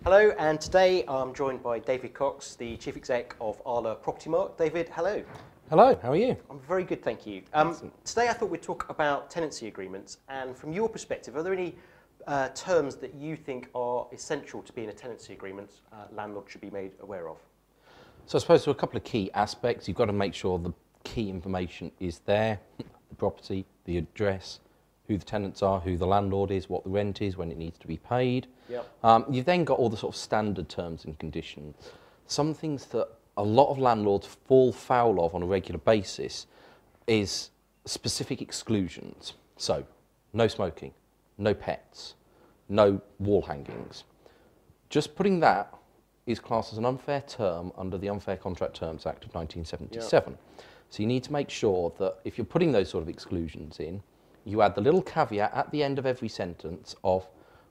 Hello, and today I'm joined by David Cox, the Chief Exec of ARLA Property Mark. David, hello. Hello, how are you? I'm very good, thank you. Today I thought we'd talk about tenancy agreements, and from your perspective, are there any terms that you think are essential to be in a tenancy agreement landlords should be made aware of? So I suppose there are a couple of key aspects. You've got to make sure the key information is there, the property, the address, who the tenants are, who the landlord is, what the rent is, when it needs to be paid. Yep. You've then got all the sort of standard terms and conditions. Some things that a lot of landlords fall foul of on a regular basis is specific exclusions. So, no smoking, no pets, no wall hangings. Just putting that is classed as an unfair term under the Unfair Contract Terms Act of 1977. Yep. So you need to make sure that if you're putting those sort of exclusions in, you add the little caveat at the end of every sentence of,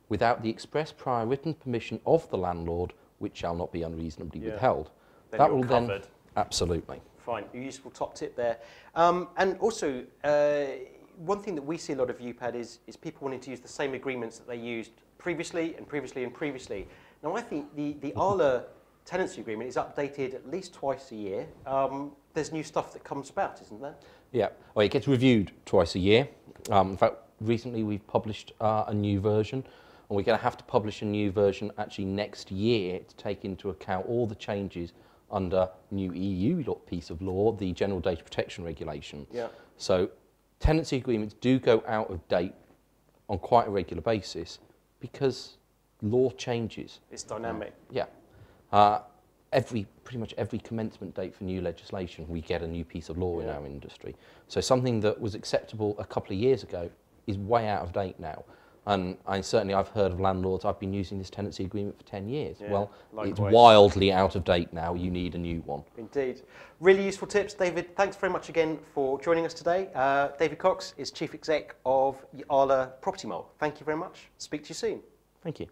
without the express prior written permission of the landlord, which shall not be unreasonably withheld. Then that you're will covered. Then, absolutely. Fine, a useful top tip there. And also, one thing that we see a lot of Upad is people wanting to use the same agreements that they used previously and previously and previously. Now I think the ARLA tenancy agreement is updated at least twice a year. There's new stuff that comes about, isn't there? Yeah, well, it gets reviewed twice a year. In fact, recently we've published a new version, and we're going to have to publish a new version actually next year to take into account all the changes under new EU piece of law, the General Data Protection Regulation. Yeah. So tenancy agreements do go out of date on quite a regular basis because law changes. It's dynamic. Yeah. Pretty much every commencement date for new legislation, we get a new piece of law in our industry. So something that was acceptable a couple of years ago is way out of date now. And certainly I've heard of landlords, I've been using this tenancy agreement for 10 years. Yeah, well, likewise. It's wildly out of date now. You need a new one. Indeed. Really useful tips. David, thanks very much again for joining us today. David Cox is Chief Exec of ARLA Property Mark. Thank you very much. Speak to you soon. Thank you.